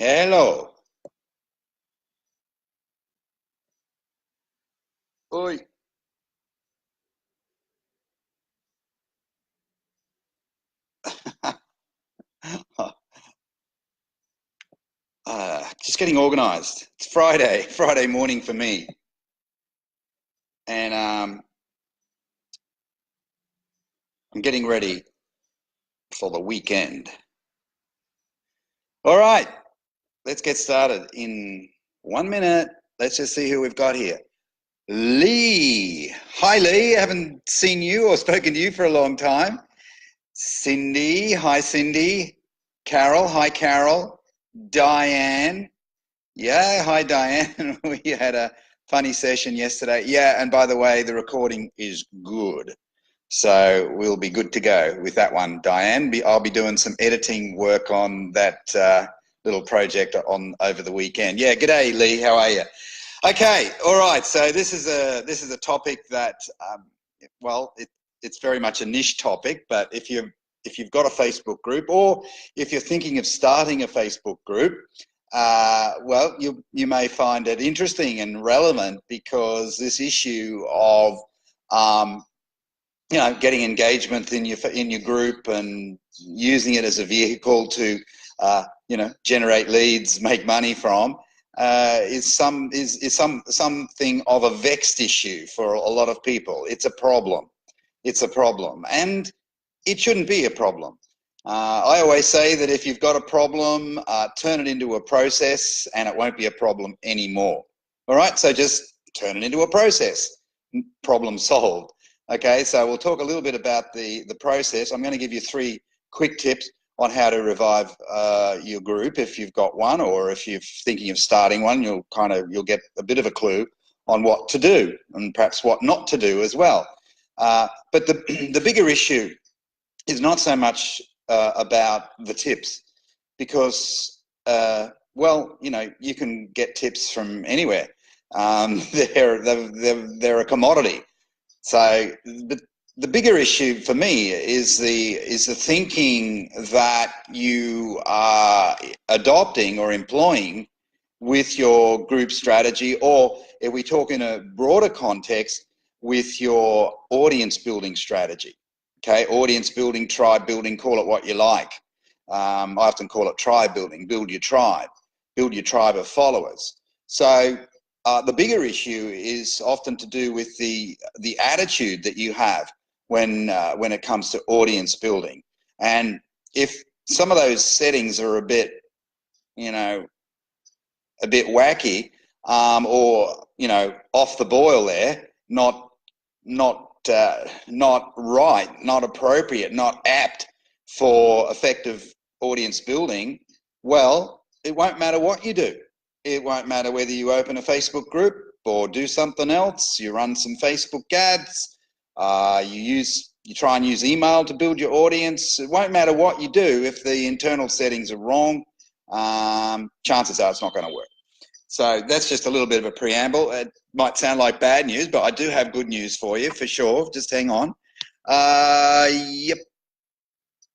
Hello. Oi. Just getting organized. It's Friday, Friday morning for me. And I'm getting ready for the weekend. All right, let's get started in 1 minute. Let's just see who we've got here. Lee. Hi, Lee. I haven't seen you or spoken to you for a long time. Cindy. Hi, Cindy. Carol. Hi, Carol. Diane. Yeah, hi Diane. We had a funny session yesterday. Yeah, and by the way, the recording is good. So we'll be good to go with that one, Diane. I'll be doing some editing work on that little project on over the weekend. Yeah, g'day Lee, how are you? Okay, all right. So this is a topic that well, it's very much a niche topic, but if you've got a Facebook group or if you're thinking of starting a Facebook group, well, you may find it interesting and relevant because this issue of getting engagement in your group and using it as a vehicle to generate leads, make money from is something of a vexed issue for a lot of people. It's a problem. It's a problem, and it shouldn't be a problem. I always say that if you've got a problem, turn it into a process and it won't be a problem anymore. All right, so just turn it into a process. Problem solved. Okay, so we'll talk a little bit about the process. I'm going to give you 3 quick tips on how to revive your group if you've got one, or if you're thinking of starting one, you'll get a bit of a clue on what to do and perhaps what not to do as well. But the bigger issue is not so much about the tips, because well, you can get tips from anywhere. They're a commodity. So the bigger issue for me is the thinking that you are adopting or employing with your group strategy, or if we talk in a broader context, with your audience building strategy. Okay, audience building, tribe building, call it what you like. I often call it tribe building. Build your tribe of followers. So the bigger issue is often to do with the attitude that you have when it comes to audience building. And if some of those settings are a bit wacky, or off the boil there, not right, not appropriate, not apt for effective audience building, well, it won't matter what you do. It won't matter whether you open a Facebook group or do something else, you run some Facebook ads, you try and use email to build your audience. It won't matter what you do if the internal settings are wrong. Chances are it's not going to work. So that's just a little bit of a preamble. It might sound like bad news, but I do have good news for you, for sure. Just hang on. Yep.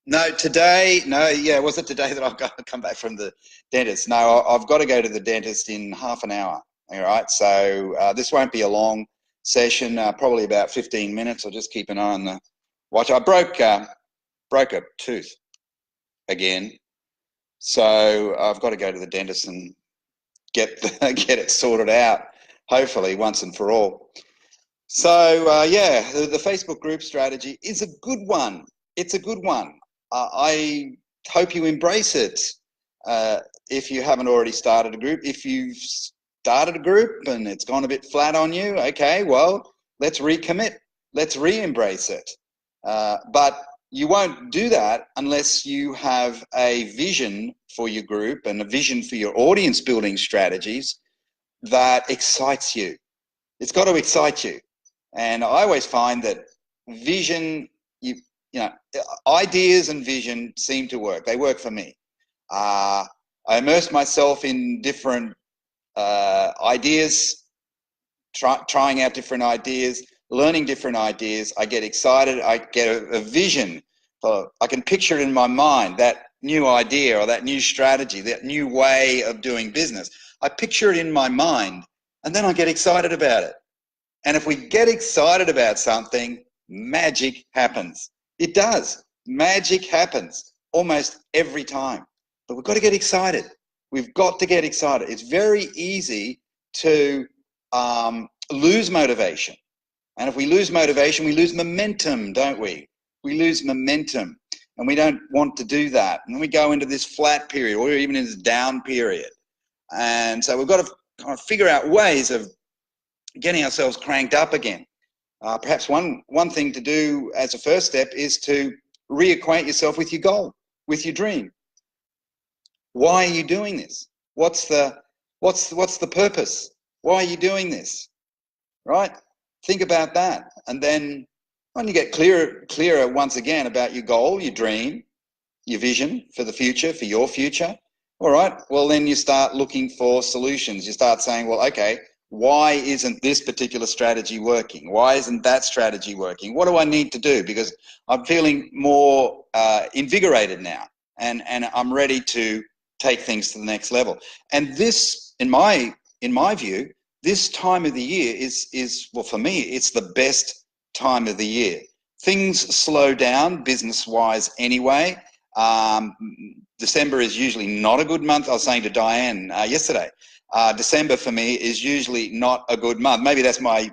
No, today, no, yeah, was it today that I've got to come back from the dentist? No, I've got to go to the dentist in half an hour, all right? So this won't be a long session, probably about 15 minutes. I'll just keep an eye on the watch. I broke a tooth again, so I've got to go to the dentist and get it sorted out, hopefully once and for all. So yeah, the Facebook group strategy is a good one. It's a good one. I hope you embrace it. If you haven't already started a group, if you've started a group and it's gone a bit flat on you, okay, well, let's recommit. Let's re-embrace it. But you won't do that unless you have a vision for your group and a vision for your audience building strategies that excites you. It's got to excite you. And I always find that vision, ideas and vision seem to work. They work for me. I immerse myself in different ideas, trying out different ideas, learning different ideas. I get excited. I get a vision. I can picture it in my mind, that new idea or that new strategy, that new way of doing business. I picture it in my mind, and then I get excited about it. And if we get excited about something, magic happens. It does. Magic happens almost every time. But we've got to get excited. We've got to get excited. It's very easy to lose motivation. And if we lose motivation, we lose momentum, don't we? We lose momentum. And we don't want to do that. And we go into this flat period or even in this down period. And so we've got to kind of figure out ways of getting ourselves cranked up again. Perhaps one thing to do as a first step is to reacquaint yourself with your goal, with your dream. Why are you doing this? What's the purpose? Why are you doing this? Right? Think about that. And then when you get clearer once again about your goal, your dream, your vision for the future, for your future, all right, well, then you start looking for solutions. You start saying, well, okay, why isn't this particular strategy working? Why isn't that strategy working? What do I need to do? Because I'm feeling more invigorated now, and I'm ready to take things to the next level. And this, in my view, this time of the year is well, for me, it's the best time of the year. Things slow down business-wise anyway. December is usually not a good month. I was saying to Diane yesterday, December for me is usually not a good month. Maybe that's my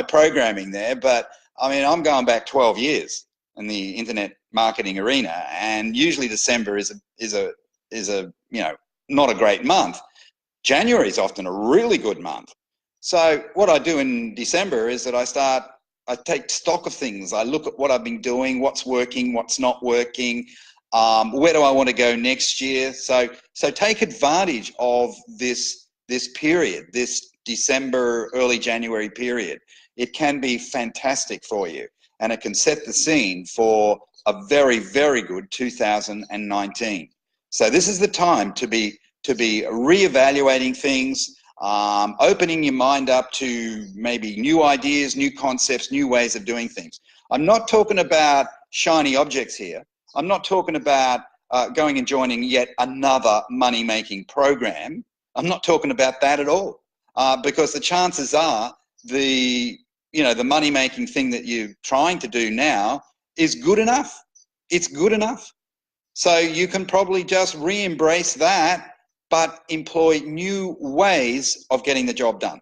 programming there, but I mean, I'm going back 12 years in the internet marketing arena, and usually December is a not a great month. January is often a really good month. So what I do in December is that I take stock of things. I look at what I've been doing, what's working, what's not working. Where do I want to go next year? So take advantage of this period, this December, early January period. It can be fantastic for you, and it can set the scene for a very, very good 2019. So this is the time to be reevaluating things, opening your mind up to maybe new ideas, new concepts, new ways of doing things. I'm not talking about shiny objects here. I'm not talking about going and joining yet another money-making program. I'm not talking about that at all, because the chances are the money-making thing that you're trying to do now is good enough. It's good enough. So you can probably just re-embrace that, but employ new ways of getting the job done,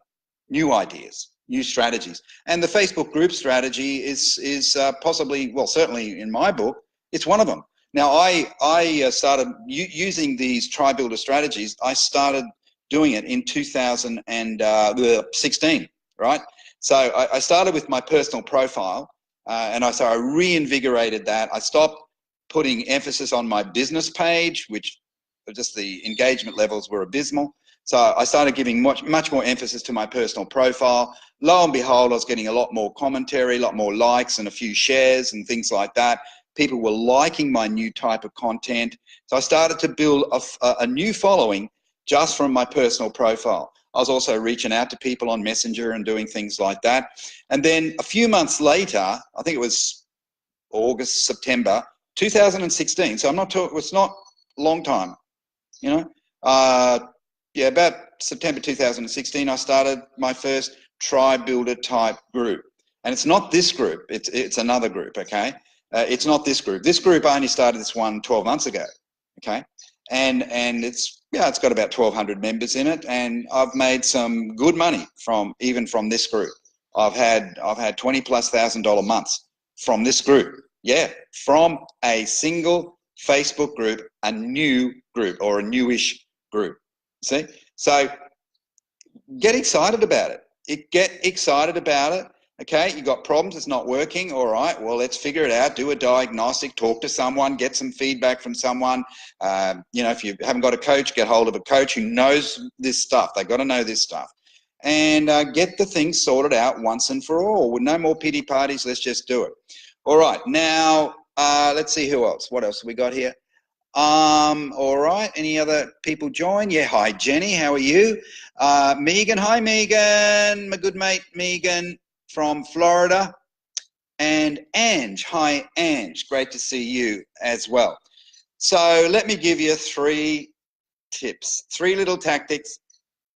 new ideas, new strategies. And the Facebook group strategy is possibly, well, certainly in my book, it's one of them. Now, I started using these Tribe Builder strategies. I started doing it in 2016, right? So I started with my personal profile, and I reinvigorated that. I stopped putting emphasis on my business page, which just the engagement levels were abysmal. So I started giving much more emphasis to my personal profile. Lo and behold, I was getting a lot more commentary, a lot more likes and a few shares and things like that. People were liking my new type of content. So I started to build a new following just from my personal profile. I was also reaching out to people on Messenger and doing things like that. And then a few months later, I think it was August, September 2016. So it's not a long time, about September 2016, I started my first Tribe Builder type group. And it's not this group, it's another group, okay? It's not this group. This group, I only started this one 12 months ago, okay? And it's got about 1,200 members in it, and I've made some good money from this group. I've had $20,000+ months from this group. Yeah, from a single Facebook group, a new group or a newish group. See? So get excited about it. Get excited about it. Okay, you got problems, it's not working. All right, well, let's figure it out. Do a diagnostic, talk to someone, get some feedback from someone. If you haven't got a coach, get hold of a coach who knows this stuff. They've got to know this stuff. And get the thing sorted out once and for all. With no more pity parties, let's just do it. All right, now let's see who else. What else have we got here? All right, any other people join? Yeah, hi, Jenny, how are you? Megan, hi, Megan, my good mate, Megan from Florida. And Ange, hi, Ange, great to see you as well. So let me give you 3 tips, 3 little tactics.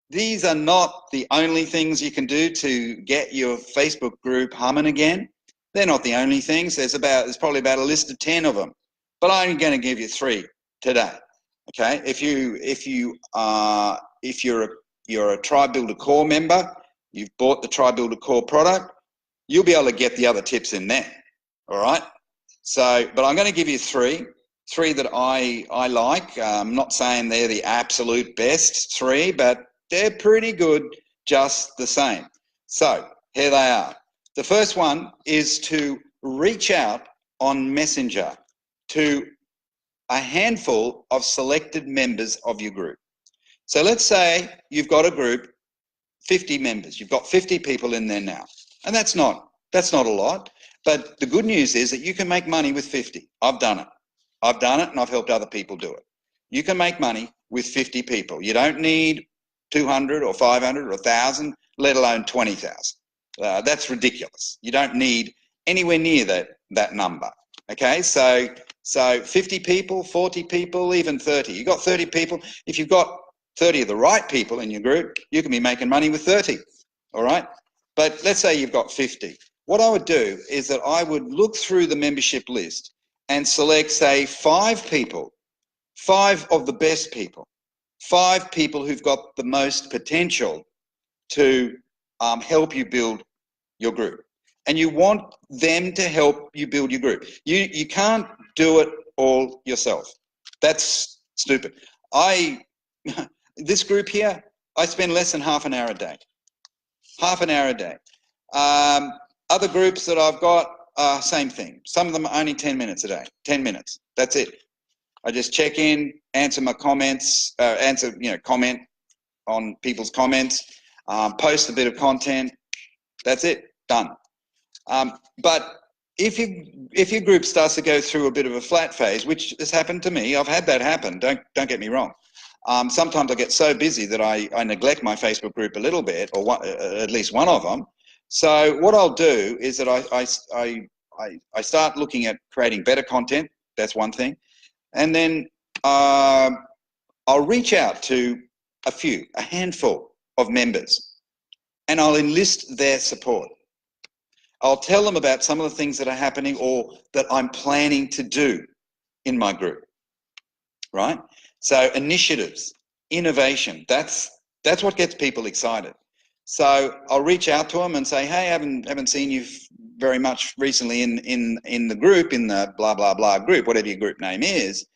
These are not the only things you can do to get your Facebook group humming again. They're not the only things. There's probably about a list of 10 of them, but I'm going to give you 3 today. Okay, if you're a Tribe Builder Core member, you've bought the Tribe Builder Core product, you'll be able to get the other tips in there. All right. So, but I'm going to give you 3 that I like. I'm not saying they're the absolute best 3, but they're pretty good just the same. So here they are. The first one is to reach out on Messenger to a handful of selected members of your group. So let's say you've got a group, 50 members. You've got 50 people in there now. And that's not a lot. But the good news is that you can make money with 50. I've done it. I've done it and I've helped other people do it. You can make money with 50 people. You don't need 200 or 500 or 1,000, let alone 20,000. That's ridiculous. You don't need anywhere near that number. Okay, so 50 people, 40 people, even 30. You've got 30 people. If you've got 30 of the right people in your group, you can be making money with 30. All right, but let's say you've got 50. What I would do is that I would look through the membership list and select, say, 5 people, 5 of the best people, 5 people who've got the most potential to help you build your group. And you want them to help you build your group. You can't do it all yourself. That's stupid. This group here, I spend less than half an hour a day. Half an hour a day. Other groups that I've got, same thing. Some of them are only 10 minutes a day. 10 minutes. That's it. I just check in, answer my comments, comment on people's comments, post a bit of content. That's it. Done. But if your group starts to go through a bit of a flat phase, which has happened to me, I've had that happen. Don't get me wrong. Sometimes I get so busy that I neglect my Facebook group a little bit, or at least one of them. So what I'll do is that I start looking at creating better content. That's one thing. And then I'll reach out to a handful of members, and I'll enlist their support. I'll tell them about some of the things that are happening or that I'm planning to do in my group, right? So initiatives, innovation, that's what gets people excited. So I'll reach out to them and say, hey, I haven't seen you very much recently in the group, in the blah, blah, blah group, whatever your group name is.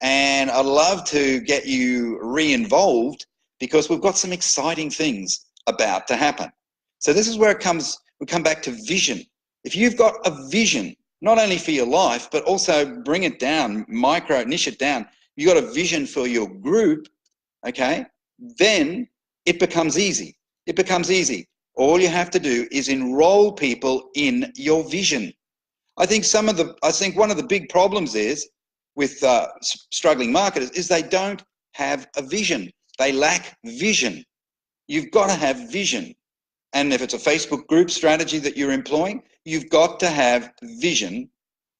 And I'd love to get you re-involved because we've got some exciting things about to happen. So this is where we come back to vision. If you've got a vision, not only for your life, but also bring it down, niche it down, you've got a vision for your group, okay, then it becomes easy. It becomes easy. All you have to do is enroll people in your vision. I think one of the big problems is with struggling marketers is they don't have a vision. They lack vision. You've got to have vision. And if it's a Facebook group strategy that you're employing, you've got to have vision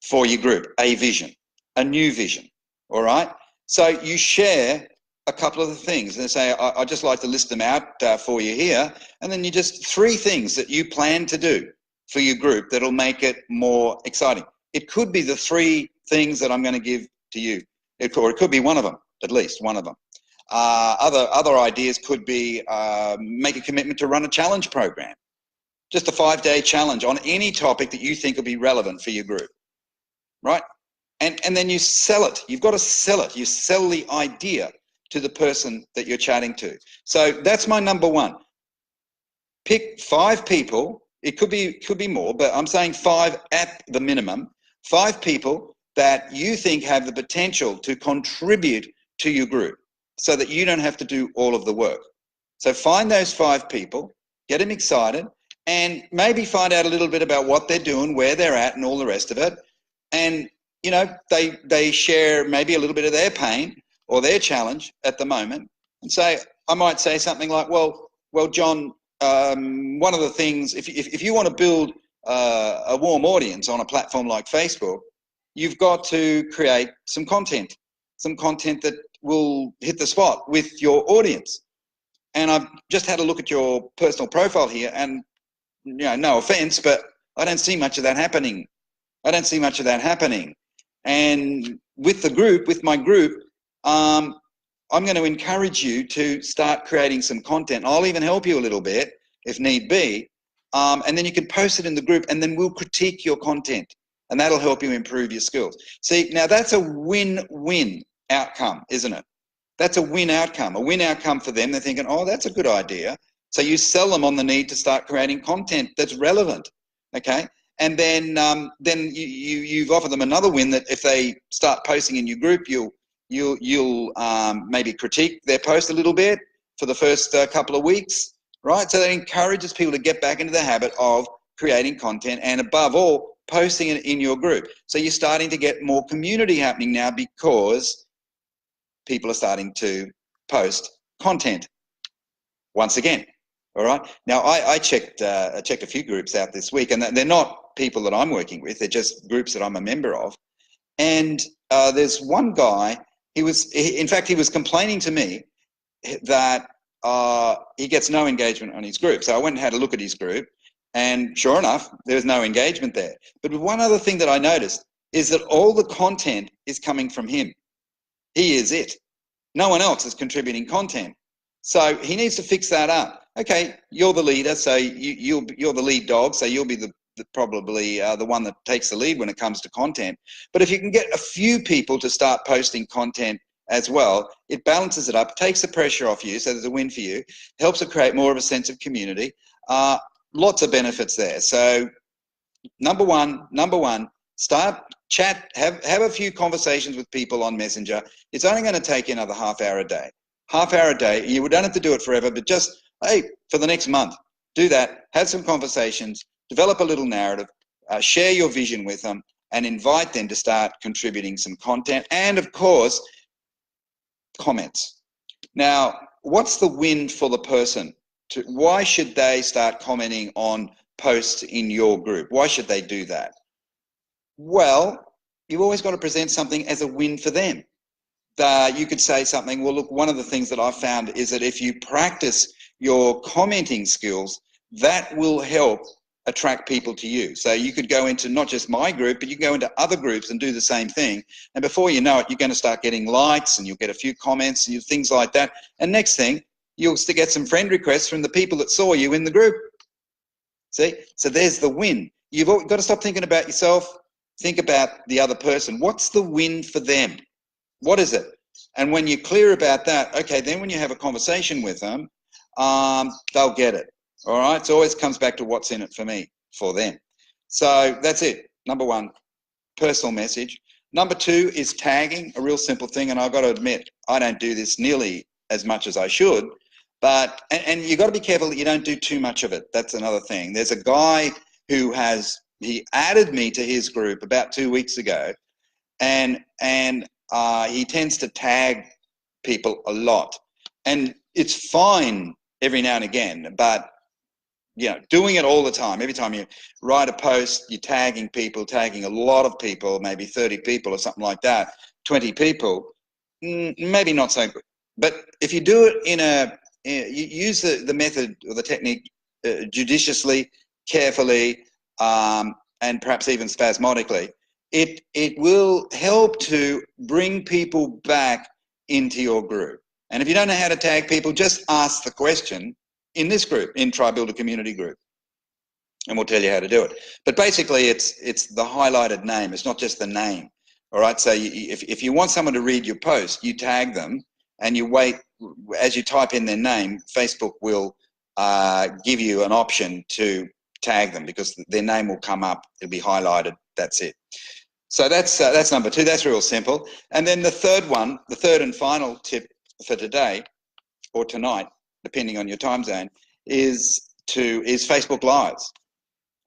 for your group, a vision, a new vision, all right? So you share a couple of the things and say, I'd just like to list them out for you here. And then you just 3 things that you plan to do for your group that'll make it more exciting. It could be the 3 things that I'm going to give to you. Or it could be one of them, at least one of them. Other ideas could be make a commitment to run a challenge program. Just a 5-day challenge on any topic that you think will be relevant for your group, right? And then you sell it. You've got to sell it. You sell the idea to the person that you're chatting to. So that's my number 1. Pick 5 people. It could be more, but I'm saying 5 at the minimum. 5 people that you think have the potential to contribute to your group so that you don't have to do all of the work. So find those 5 people, get them excited, and maybe find out a little bit about what they're doing, where they're at, and all the rest of it. And, you know, they share maybe a little bit of their pain or their challenge at the moment. And I might say something like, well, John, one of the things, if you want to build a warm audience on a platform like Facebook, you've got to create some content some content that will hit the spot with your audience. And I've just had a look at your personal profile here, and no offense, but I don't see much of that happening. I don't see much of that happening. And with the group, with my group, I'm going to encourage you to start creating some content. I'll even help you a little bit if need be. And then you can post it in the group, and then we'll critique your content, and that'll help you improve your skills. See, now that's a win-win outcome, isn't it? That's a win outcome for them. They're thinking, oh, that's a good idea. So you sell them on the need to start creating content that's relevant, okay? And then you've offered them another win, that if they start posting in your group, you'll maybe critique their post a little bit for the first couple of weeks, right? So that encourages people to get back into the habit of creating content, and above all, posting it in your group. So you're starting to get more community happening now, because people are starting to post content once again. All right. Now I checked a few groups out this week, and they're not people that I'm working with. They're just groups that I'm a member of. And there's one guy. He was complaining to me that he gets no engagement on his group. So I went and had a look at his group, and sure enough, there was no engagement there. But one other thing that I noticed is that all the content is coming from him. He is it. No one else is contributing content. So he needs to fix that up. Okay, you're the leader, so you're the lead dog, so you'll be probably the one that takes the lead when it comes to content. But if you can get a few people to start posting content as well, it balances it up, takes the pressure off you, so there's a win for you, helps to create more of a sense of community. Lots of benefits there. So number one, start chat, have a few conversations with people on Messenger. It's only going to take you another half hour a day. You don't have to do it forever, but just, hey, for the next month, do that, have some conversations, develop a little narrative, share your vision with them, and invite them to start contributing some content, and of course, comments. Now, what's the win for the person? Why should they start commenting on posts in your group? Why should they do that? Well, you've always got to present something as a win for them. You could say something, well, look, one of the things that I've found is that if you practice your commenting skills, that will help attract people to you. So you could go into not just my group, but you can go into other groups and do the same thing. And before you know it, you're going to start getting likes, and you'll get a few comments and things like that. And next thing, you'll get some friend requests from the people that saw you in the group. See? So there's the win. You've got to stop thinking about yourself. Think about the other person. What's the win for them? What is it? And when you're clear about that, okay, then when you have a conversation with them, they'll get it. All right? So it always comes back to what's in it for me, for them. So that's it. Number one, personal message. Number two is tagging, a real simple thing. And I've got to admit, I don't do this nearly as much as I should. But, and you've got to be careful that you don't do too much of it. That's another thing. There's a guy who he added me to his group about 2 weeks ago. And he tends to tag people a lot. And it's fine every now and again, but doing it all the time, every time you write a post, you're tagging people, tagging a lot of people, maybe 30 people or something like that, 20 people, maybe not so good. But if you do it you use the method or the technique judiciously, carefully, and perhaps even spasmodically, it will help to bring people back into your group. And if you don't know how to tag people, just ask the question in this group, in Try Build a Community group, and we'll tell you how to do it. But basically, it's the highlighted name. It's not just the name. All right. So if you want someone to read your post, you tag them, and you wait. As you type in their name, Facebook will give you an option to tag them, because their name will come up. It'll be highlighted. That's it. So that's number two. That's real simple. And then the third and final tip for today or tonight, depending on your time zone, is Facebook Lives.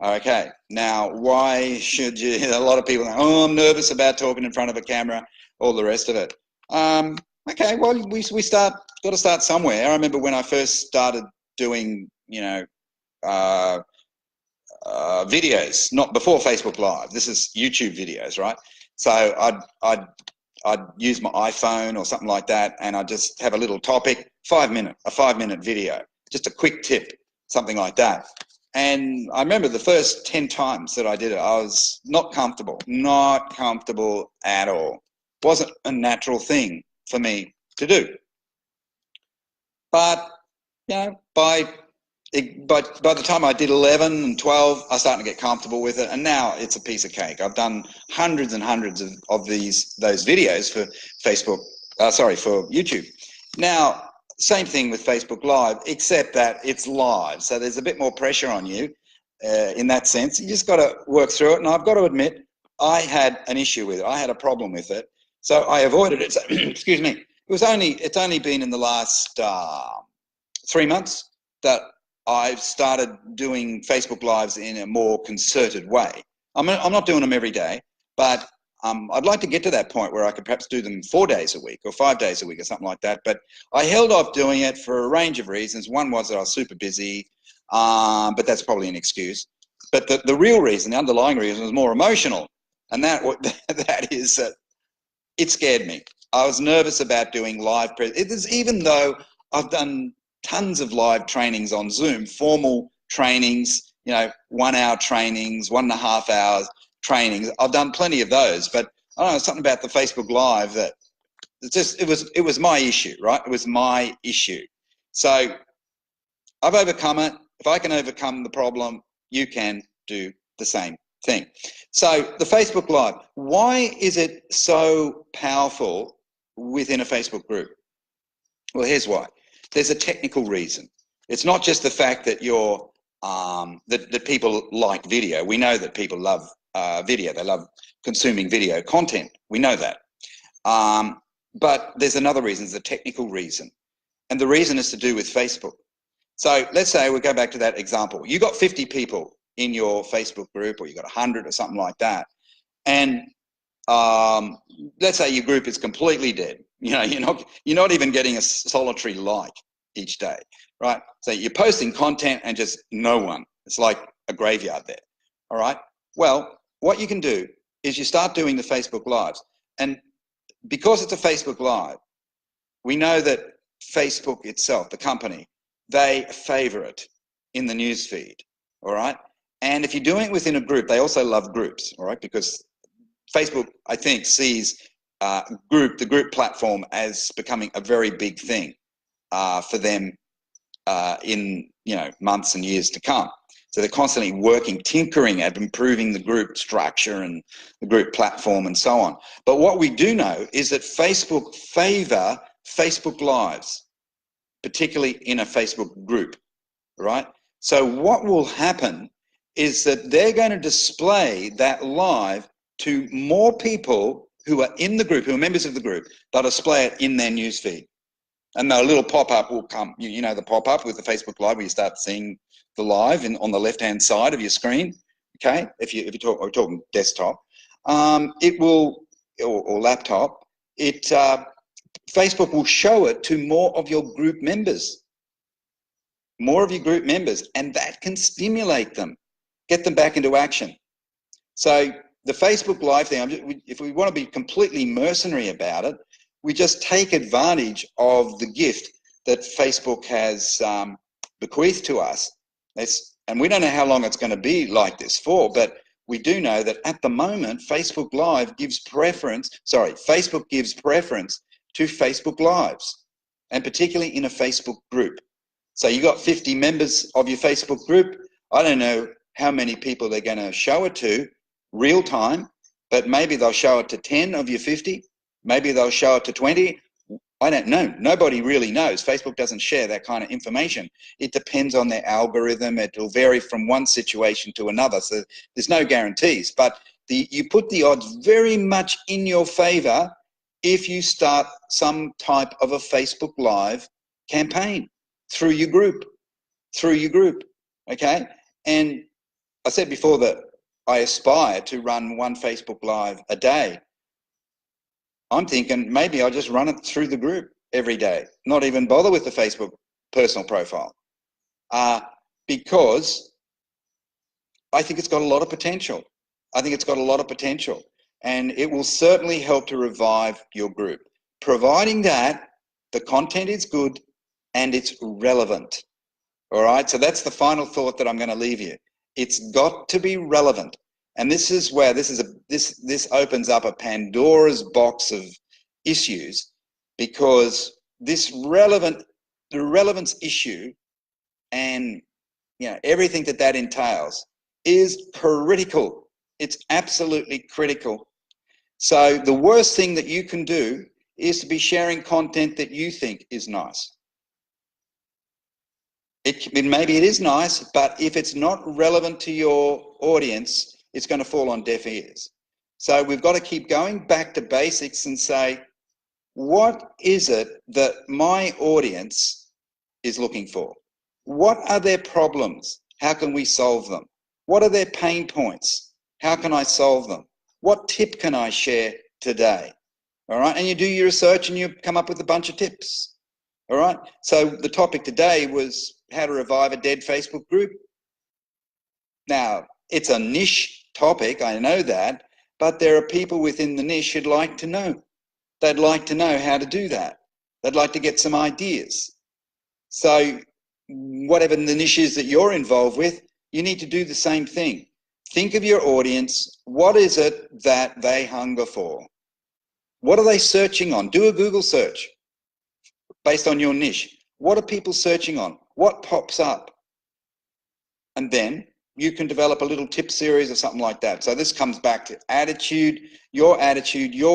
Okay. Now, why should you? A lot of people think, oh, I'm nervous about talking in front of a camera, all the rest of it. Okay. Well, we got to start somewhere. I remember when I first started doing, videos, not before Facebook Live. This is YouTube videos, right? So I'd I'd use my iPhone or something like that, and I'd just have a little topic, a 5-minute video, just a quick tip, something like that. And I remember the first 10 times that I did it, I was not comfortable at all. Wasn't a natural thing for me to do. But, you know, by the time I did 11 and 12, I started to get comfortable with it, and now it's a piece of cake. I've done hundreds and hundreds of those videos for Facebook, for YouTube. Now, same thing with Facebook Live, except that it's live, so there's a bit more pressure on you in that sense. You just got to work through it, and I've got to admit, I had an issue with it. I had a problem with it, so I avoided it. So, excuse me. It's only been in the last 3 months that I've started doing Facebook Lives in a more concerted way. I'm not doing them every day, but I'd like to get to that point where I could perhaps do them 4 days a week or 5 days a week or something like that. But I held off doing it for a range of reasons. One was that I was super busy, but that's probably an excuse. But the real reason, the underlying reason, was more emotional, and that is that it scared me. I was nervous about doing live. Even though I've done tons of live trainings on Zoom, formal trainings, 1 hour trainings, 1.5 hours trainings. I've done plenty of those, but I don't know, something about the Facebook Live that it was my issue, right? It was my issue. So I've overcome it. If I can overcome the problem, you can do the same thing. So the Facebook Live, why is it so powerful within a Facebook group? Well, here's why. There's a technical reason. It's not just the fact that you're that people like video. We know that people love video. They love consuming video content. We know that. But there's another reason. There's a technical reason. And the reason is to do with Facebook. So let's say we go back to that example. You got 50 people in your Facebook group, or you got 100 or something like that. And let's say your group is completely dead. You're not even getting a solitary like each day, right? So you're posting content and just no one. It's like a graveyard there. All right. Well, what you can do is you start doing the Facebook Lives, and because it's a Facebook Live, we know that Facebook itself, the company, they favor it in the news feed. All right. And if you're doing it within a group, they also love groups. All right, because Facebook, I think, sees the group platform as becoming a very big thing for them in months and years to come. So they're constantly working, tinkering at improving the group structure and the group platform and so on. But what we do know is that Facebook favor Facebook Lives, particularly in a Facebook group, right? So what will happen is that they're going to display that live to more people who are in the group, who are members of the group. They'll display it in their newsfeed. And a little pop-up will come, the pop-up with the Facebook Live where you start seeing the live on the left-hand side of your screen, okay? If you're talking desktop, it will, or laptop, Facebook will show it to more of your group members. More of your group members, and that can stimulate them, get them back into action. So the Facebook Live thing, if we want to be completely mercenary about it, we just take advantage of the gift that Facebook has bequeathed to us. And we don't know how long it's going to be like this for, but we do know that at the moment, Facebook gives preference to Facebook Lives, and particularly in a Facebook group. So you got 50 members of your Facebook group. I don't know how many people they're going to show it to real time, but maybe they'll show it to 10 of your 50. Maybe they'll show it to 20. I don't know. Nobody really knows. Facebook doesn't share that kind of information. It depends on their algorithm. It'll vary from one situation to another. So there's no guarantees. But you put the odds very much in your favor if you start some type of a Facebook Live campaign through your group, okay? And I said before that I aspire to run one Facebook Live a day. I'm thinking maybe I'll just run it through the group every day, not even bother with the Facebook personal profile, because I think it's got a lot of potential. and it will certainly help to revive your group, providing that the content is good and it's relevant. All right, so that's the final thought that I'm going to leave you. It's got to be relevant, and this is where this opens up a Pandora's box of issues, because the relevance issue, and everything that entails, is critical. It's absolutely critical. So the worst thing that you can do is to be sharing content that you think is nice. Maybe it is nice, but if it's not relevant to your audience, it's going to fall on deaf ears. So we've got to keep going back to basics and say, what is it that my audience is looking for? What are their problems? How can we solve them? What are their pain points? How can I solve them? What tip can I share today? All right, and you do your research and you come up with a bunch of tips. All right, so the topic today was how to revive a dead Facebook group. Now, it's a niche topic, I know that, but there are people within the niche who'd like to know. They'd like to know how to do that. They'd like to get some ideas. So whatever the niche is that you're involved with, you need to do the same thing. Think of your audience. What is it that they hunger for? What are they searching on? Do a Google search based on your niche. What are people searching on? What pops up? And then you can develop a little tip series or something like that. So this comes back to attitude, your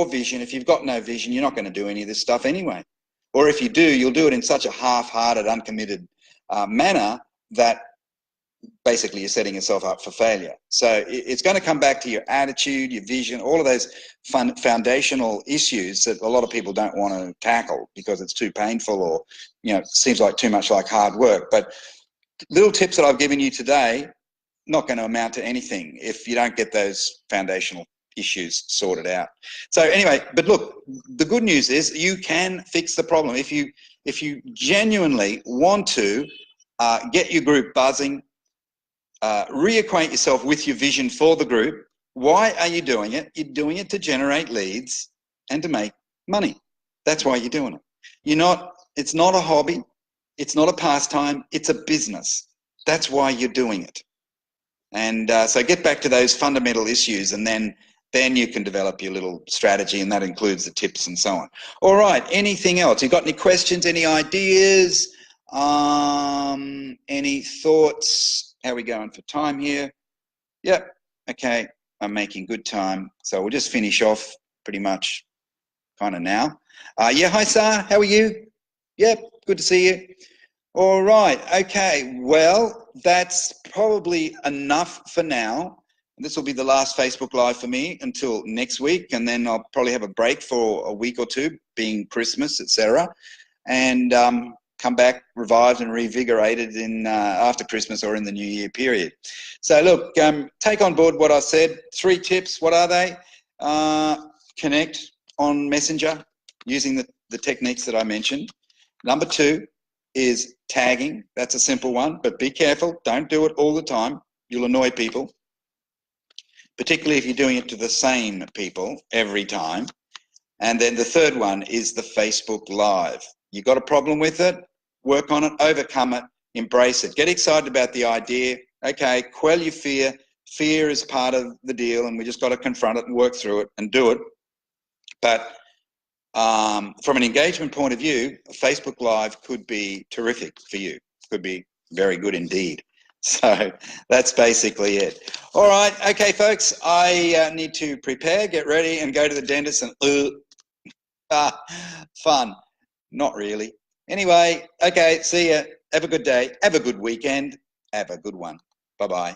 vision. If you've got no vision, you're not going to do any of this stuff anyway. Or if you do, you'll do it in such a half-hearted, uncommitted manner that basically you're setting yourself up for failure. So it's going to come back to your attitude, your vision, all of those foundational issues that a lot of people don't want to tackle because it's too painful, or seems like too much like hard work. But little tips that I've given you today, not going to amount to anything if you don't get those foundational issues sorted out. So anyway, but look, the good news is you can fix the problem. If you genuinely want to get your group buzzing, reacquaint yourself with your vision for the group. Why are you doing it? You're doing it to generate leads and to make money. That's why you're doing it. It's not a hobby. It's not a pastime. It's a business. That's why you're doing it. And so get back to those fundamental issues, and then you can develop your little strategy, and that includes the tips and so on. All right, anything else? You got any questions, any ideas, any thoughts? How are we going for time here? Yep, okay, I'm making good time. So we'll just finish off pretty much kind of now. Yeah, hi, Sar, how are you? Yep, good to see you. All right, okay, well, that's probably enough for now. This will be the last Facebook Live for me until next week, and then I'll probably have a break for a week or two, being Christmas, etc., and come back revived and revigorated in after Christmas or in the New Year period. So look, take on board what I said. 3 tips, what are they? Connect on Messenger using the techniques that I mentioned. Number 2 is tagging. That's a simple one, but be careful. Don't do it all the time. You'll annoy people, particularly if you're doing it to the same people every time. And then the 3rd one is the Facebook Live. You got a problem with it? Work on it, overcome it, embrace it. Get excited about the idea. Okay, quell your fear. Fear is part of the deal, and we just got to confront it and work through it and do it. But from an engagement point of view, a Facebook Live could be terrific for you. Could be very good indeed. So that's basically it. All right, okay, folks, I need to prepare, get ready, and go to the dentist and fun. Not really. Anyway, okay, see ya. Have a good day. Have a good weekend. Have a good one. Bye-bye.